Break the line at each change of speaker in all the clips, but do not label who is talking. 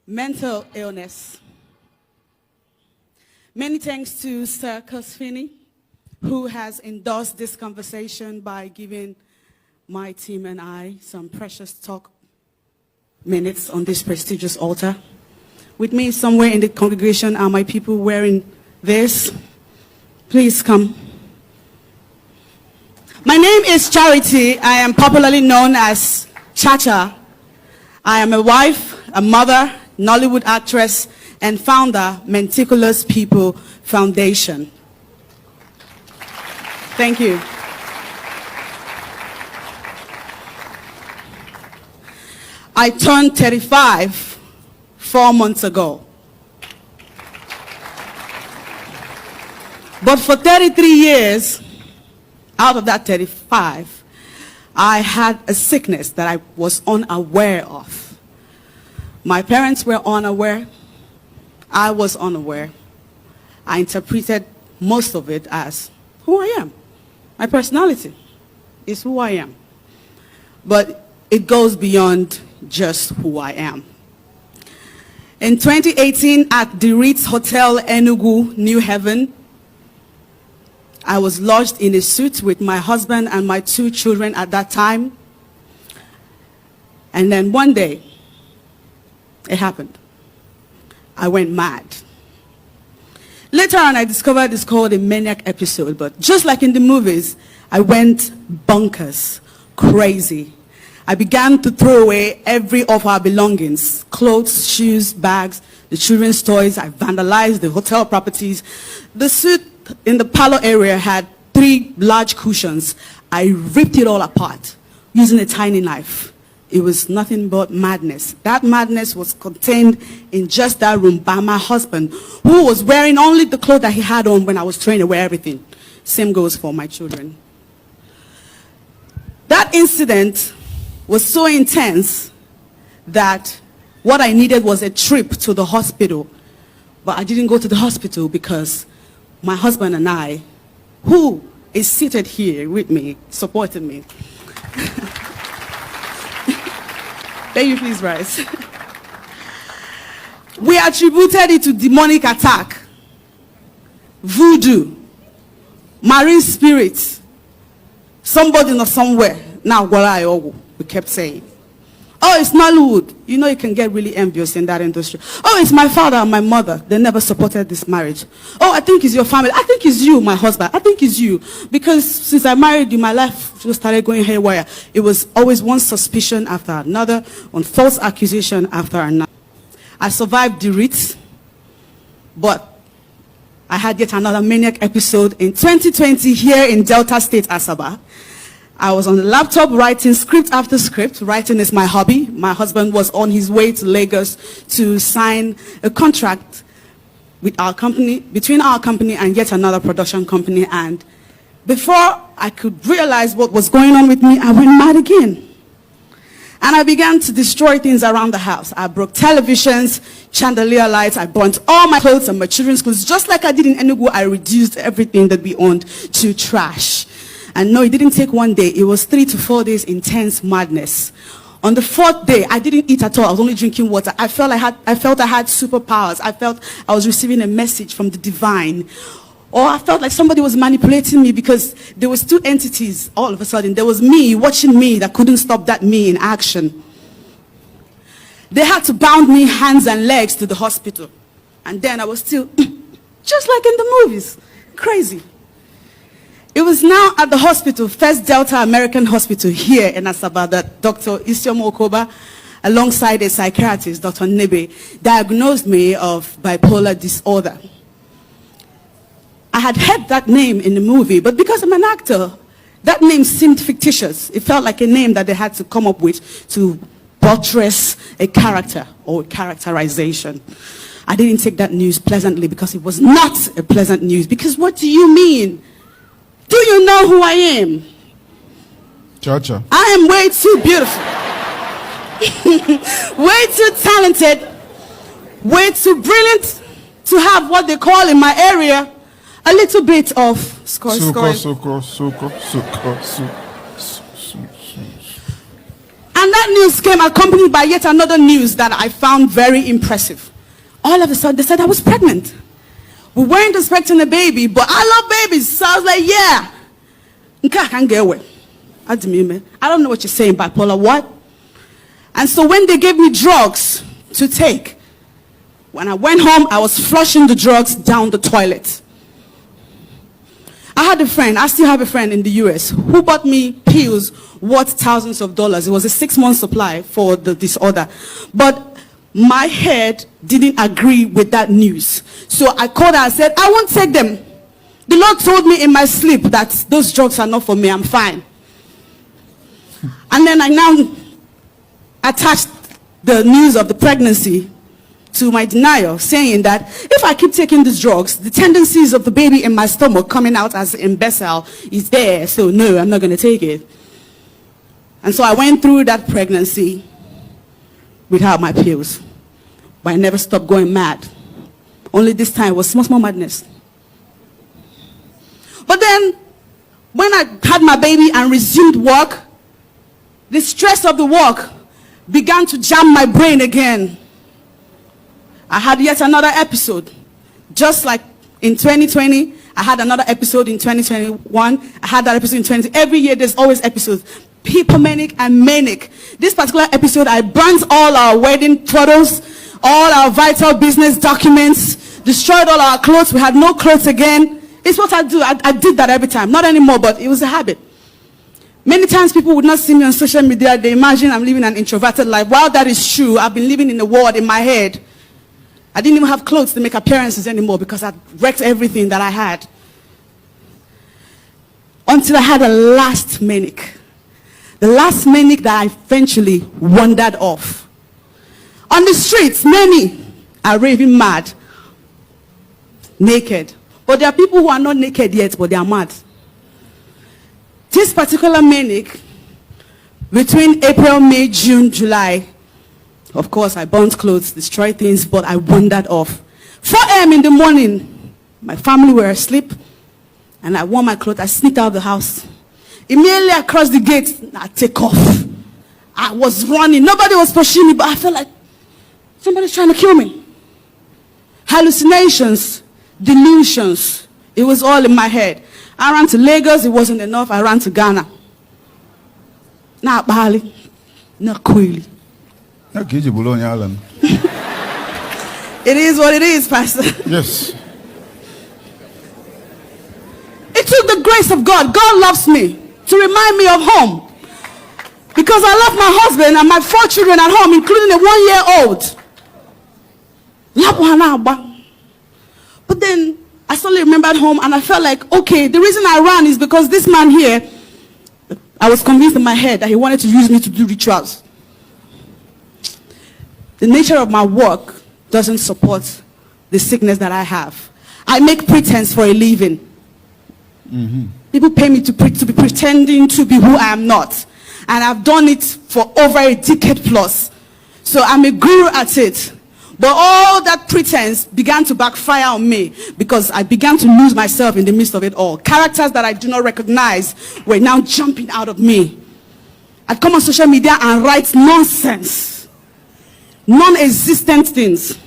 mental illness. Many thanks to Sir Cosfini, who has endorsed this conversation by giving my team and I some precious talk minutes on this prestigious altar. With me somewhere in the congregation are my people wearing this. Please come. My name is Charity. I am popularly known as Chacha. I am a wife, a mother, Nollywood actress, and founder, Meticulous People Foundation. Thank you. I turned 35 4 months ago. But for 33 years, out of that 35, I had a sickness that I was unaware of. My parents were unaware. I was unaware. I interpreted most of it as who I am. My personality is who I am. But it goes beyond just who I am. In 2018, at the Ritz Hotel, Enugu, New Haven, I was lodged in a suite with my husband and my 2 children at that time. And then one day, it happened. I went mad. Later on, I discovered it's called a maniac episode, but just like in the movies, I went bonkers, crazy. I began to throw away every of our belongings, clothes, shoes, bags, the children's toys. I vandalized the hotel properties. The suite in the parlor area had 3 large cushions. I ripped it all apart using a tiny knife. It was nothing but madness. That madness was contained in just that room by my husband, who was wearing only the clothes that he had on when I was trying to wear everything. Same goes for my children. That incident was so intense that what I needed was a trip to the hospital. But I didn't go to the hospital because my husband and I, who is seated here with me, supported me. Baby, please rise. We attributed it to demonic attack, voodoo, marine spirits, somebody not somewhere. Now, we kept saying. Oh, it's Nollywood. You know you can get really envious in that industry. Oh, it's my father and my mother. They never supported this marriage. Oh, I think it's your family. I think it's you, my husband. I think it's you. Because since I married you, my life just started going haywire. It was always one suspicion after another, one false accusation after another. I survived the Ritz, but I had yet another maniac episode in 2020 here in Delta State, Asaba. I was on the laptop writing script after script. Writing is my hobby. My husband was on his way to Lagos to sign a contract with our company, between our company and yet another production company. And before I could realize what was going on with me, I went mad again. And I began to destroy things around the house. I broke televisions, chandelier lights. I burnt all my clothes and my children's clothes. Just like I did in Enugu, I reduced everything that we owned to trash. And no, it didn't take one day. It was 3 to 4 days intense madness. On the 4th day, I didn't eat at all. I was only drinking water. I felt I had superpowers. I felt I was receiving a message from the divine. Or I felt like somebody was manipulating me because there was 2 entities all of a sudden. There was me watching me that couldn't stop that me in action. They had to bound me hands and legs to the hospital. And then I was still, just like in the movies, crazy. It was now at the hospital, First Delta American Hospital here in Asaba, that Dr. Isioma Okoba, alongside a psychiatrist, Dr. Nebe, diagnosed me of bipolar disorder. I had heard that name in the movie, but because I'm an actor, that name seemed fictitious. It felt like a name that they had to come up with to buttress a character or a characterization. I didn't take that news pleasantly because it was not a pleasant news. Because what do you mean? Do you know who I am?
Chacha.
I am way too beautiful. Way too talented. Way too brilliant to have what they call in my area a little bit of scoring. And that news came accompanied by yet another news that I found very impressive. All of a sudden, they said I was pregnant. We weren't expecting a baby, but I love babies. So I was like, yeah. I can't get away. I don't know what you're saying, bipolar, what? And so when they gave me drugs to take, when I went home, I was flushing the drugs down the toilet. I had a friend, I still have a friend in the US, who bought me pills worth thousands of dollars. It was a 6-month supply for the disorder. But my head didn't agree with that news. So I called her and said, I won't take them. The Lord told me in my sleep that those drugs are not for me, I'm fine. And then I now attached the news of the pregnancy to my denial, saying that if I keep taking these drugs, the tendencies of the baby in my stomach coming out as an imbecile is there. So no, I'm not going to take it. And so I went through that pregnancy without my pills. But I never stopped going mad. Only this time it was small madness. But then, when I had my baby and resumed work, the stress of the work began to jam my brain again. I had yet another episode. Just like in 2020, I had another episode in 2021. I had that episode in 2020. Every year there's always episodes. Hypomanic and manic. This particular episode, I burnt all our wedding photos, all our vital business documents, destroyed all our clothes. We had no clothes again. It's what I do. I did that every time. Not anymore, but it was a habit. Many times people would not see me on social media. They imagine I'm living an introverted life. While that is true, I've been living in a world in my head. I didn't even have clothes to make appearances anymore because I'd wrecked everything that I had. Until I had a last manic. The last manic that I eventually wandered off. On the streets, many are raving mad, naked. But there are people who are not naked yet, but they are mad. This particular manic, between April, May, June, July, of course, I burnt clothes, destroyed things, but I wandered off. 4 a.m. in the morning, my family were asleep, and I wore my clothes. I sneaked out of the house. Immediately across the gate, I take off. I was running. Nobody was pushing me, but I felt like somebody's trying to kill me. Hallucinations, delusions. It was all in my head. I ran to Lagos. It wasn't enough. I ran to Ghana. Now Bali, not Kwili.
It
is what it is, Pastor.
Yes.
It took the grace of God. God loves me to remind me of home. Because I love my husband and my 4 children at home, including a 1-year-old. But then I suddenly remembered home and I felt like, okay, the reason I ran is because this man here, I was convinced in my head that he wanted to use me to do rituals. The nature of my work doesn't support the sickness that I have. I make pretense for a living. Mm-hmm. People pay me to be pretending to be who I am not. And I've done it for over a decade plus. So I'm a guru at it. But all that pretense began to backfire on me because I began to lose myself in the midst of it all. Characters that I do not recognize were now jumping out of me. I'd come on social media and write nonsense. Non-existent things.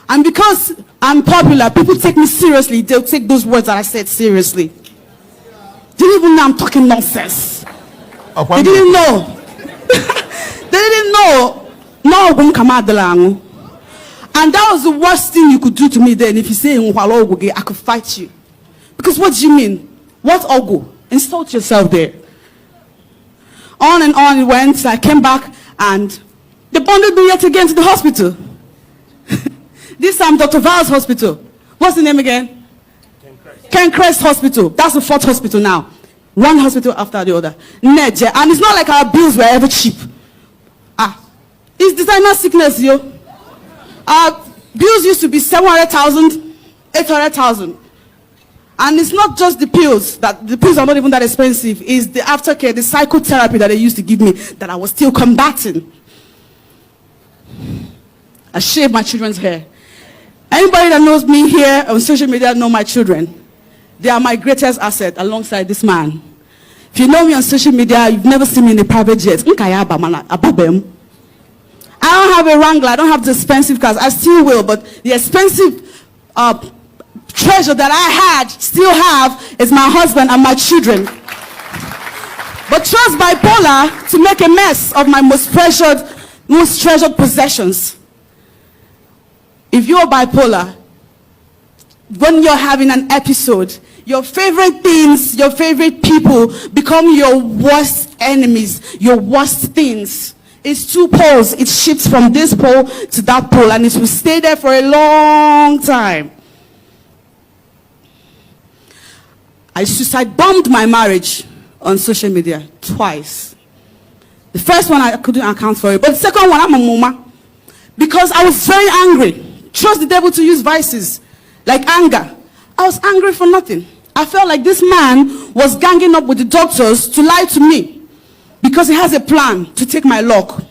And because I'm popular, people take me seriously. They'll take those words that I said seriously. They didn't even know I'm talking nonsense. They didn't know. They didn't know. No, and that was the worst thing you could do to me then. If you say I could fight you. Because what do you mean? What ogu? Insult yourself there. On and on it went. I came back and they bundled me yet again to the hospital. This time, Dr. Val's hospital. What's the name again? Ken Crest Hospital. That's the 4th hospital now. One hospital after the other. And it's not like our bills were ever cheap. It's designer sickness, yo. Our bills used to be 700,000, 800,000. And it's not just the pills. The pills are not even that expensive. It's the aftercare, the psychotherapy that they used to give me that I was still combating. I shaved my children's hair. Anybody that knows me here on social media know my children. They are my greatest asset alongside this man. If you know me on social media, you've never seen me in a private jet. I don't have a Wrangler. I don't have the expensive cars. I still will, but the expensive treasure that I still have, is my husband and my children. But trust bipolar to make a mess of my most treasured possessions. If you're bipolar, when you're having an episode, your favorite things, your favorite people become your worst enemies, your worst things. It's two poles. It shifts from this pole to that pole, and it will stay there for a long time. I suicide bombed my marriage on social media twice. The first one I couldn't account for it, but the second one, I'm a mama. Because I was very angry. Trust the devil to use vices like anger. I was angry for nothing. I felt like this man was ganging up with the doctors to lie to me because he has a plan to take my luck.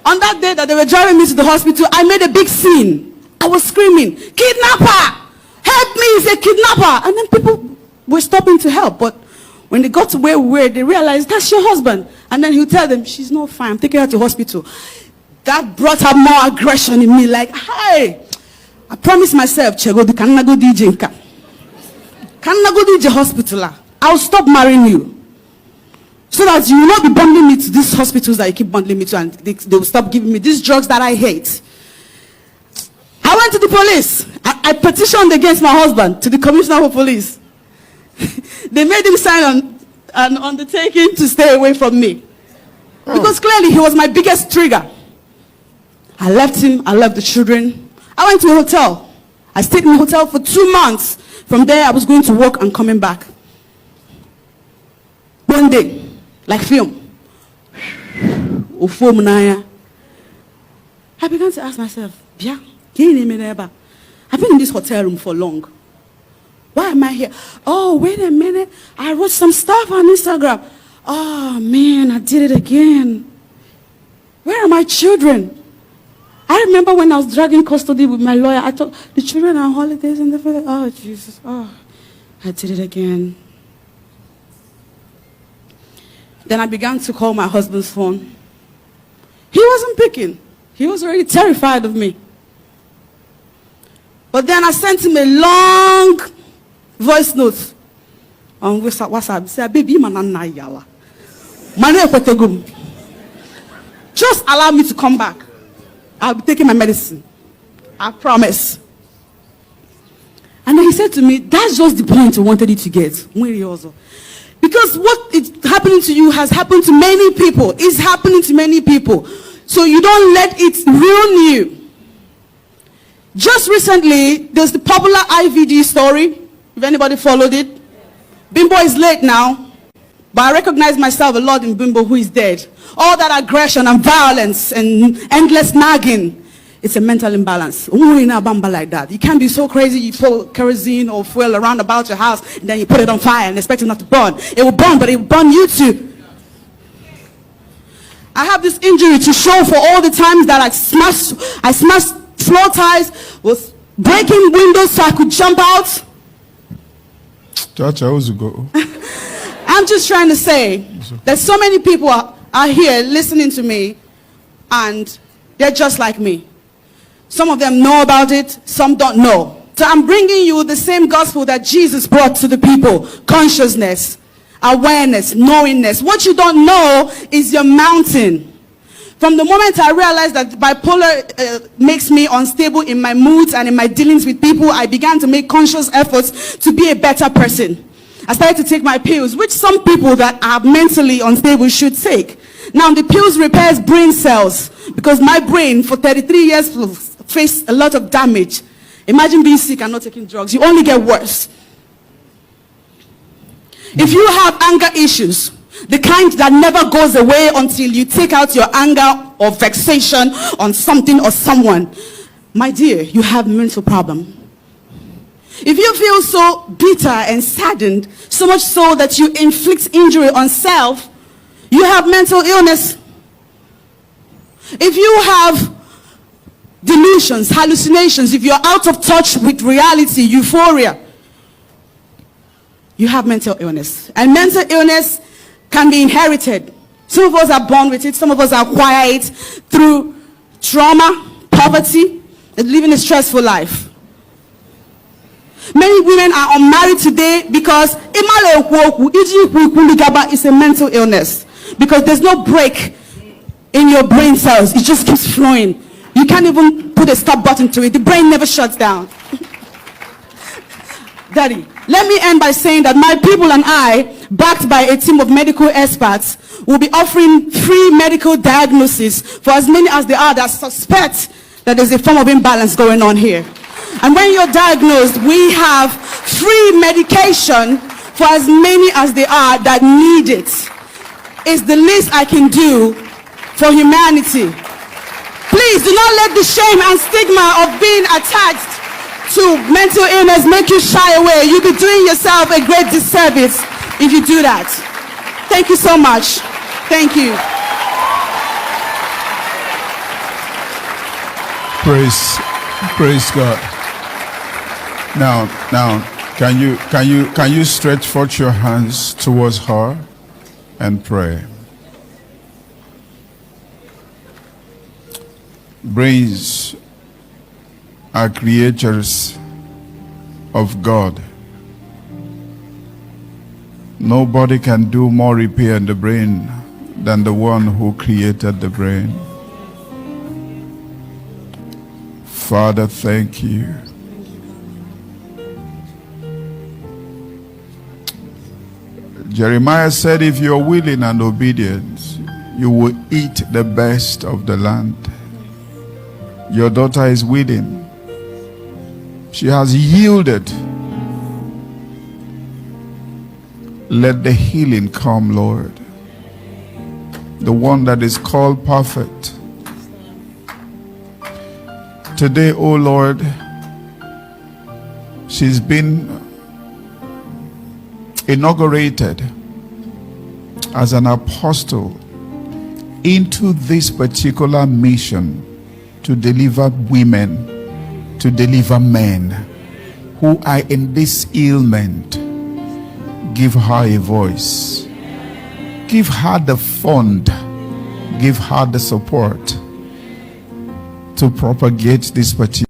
On that day that they were driving me to the hospital, I made a big scene. I was screaming, "Kidnapper! Help me, he's a kidnapper!" And then people were stopping to help. But when they got to where we were, they realized, that's your husband. And then he'll tell them, she's not fine, I'm taking her to hospital. That brought up more aggression in me, like, hey, I promised myself, Chego, can I go DJ? Can I go DJ hospital? I'll stop marrying you. So that you will not be bundling me to these hospitals that you keep bundling me to, and they will stop giving me these drugs that I hate. I went to the police. I petitioned against my husband to the commissioner of police. They made him sign an undertaking to stay away from me. Because clearly he was my biggest trigger. I left him, I left the children. I went to a hotel. I stayed in a hotel for 2 months. From there, I was going to work and coming back. One day, like film, I began to ask myself, I've been in this hotel room for long. Why am I here? Oh, wait a minute. I wrote some stuff on Instagram. Oh, man, I did it again. Where are my children? I remember when I was dragging custody with my lawyer, I thought, the children are on holidays and the oh, Jesus. Oh, I did it again. Then I began to call my husband's phone. He wasn't picking. He was already terrified of me. But then I sent him a long voice note on WhatsApp. Say, baby, just allow me to come back. I'll be taking my medicine. I promise. And then he said to me, that's just the point I wanted you to get. Because what is happening to you has happened to many people. It's happening to many people. So you don't let it ruin you. Just recently, there's the popular IVD story. If anybody followed it. Bimbo is late now. But I recognize myself a lot in Bimbo, who is dead. All that aggression and violence and endless nagging. It's a mental imbalance. Like that. You can't be so crazy you pour kerosene or fuel around about your house and then you put it on fire and expect it not to burn. It will burn, but it will burn you too. I have this injury to show for all the times that I smashed floor tiles, was breaking windows so I could jump out.
Chacha, go.
I'm just trying to say that so many people are here listening to me and they're just like me. Some of them know about it, some don't know. So I'm bringing you the same gospel that Jesus brought to the people. Consciousness, awareness, knowingness. What you don't know is your mountain. From the moment I realized that bipolar makes me unstable in my moods and in my dealings with people, I began to make conscious efforts to be a better person. I started to take my pills, which some people that are mentally unstable should take. Now, the pills repairs brain cells because my brain for 33 years faced a lot of damage. Imagine being sick and not taking drugs. You only get worse. If you have anger issues, the kind that never goes away until you take out your anger or vexation on something or someone, my dear, you have a mental problem. If you feel so bitter and saddened, so much so that you inflict injury on self, you have mental illness. If you have delusions, hallucinations, if you're out of touch with reality, euphoria, you have mental illness. And mental illness can be inherited. Some of us are born with it. Some of us acquire it through trauma, poverty, and living a stressful life. Many women are unmarried today because it's a mental illness. Because there's no break in your brain cells. It just keeps flowing. You can't even put a stop button to it. The brain never shuts down. Daddy, let me end by saying that my people and I, backed by a team of medical experts, will be offering free medical diagnosis for as many as there are that suspect that there's a form of imbalance going on here. And when you're diagnosed, we have free medication for as many as there are that need it. It's the least I can do for humanity. Please do not let the shame and stigma of being attached to mental illness make you shy away. You'll be doing yourself a great disservice if you do that. Thank you so much. Thank you.
Praise God. Now, can you stretch forth your hands towards her and pray? Brains are creatures of God. Nobody can do more repair in the brain than the one who created the brain. Father, thank you. Jeremiah said, if you're willing and obedient, you will eat the best of the land. Your daughter is willing. She has yielded. Let the healing come, Lord. The one that is called perfect. Today, oh Lord, she's been inaugurated as an apostle into this particular mission to deliver women, to deliver men who are in this ailment. Give her a voice. Give her the fund. Give her the support to propagate this particular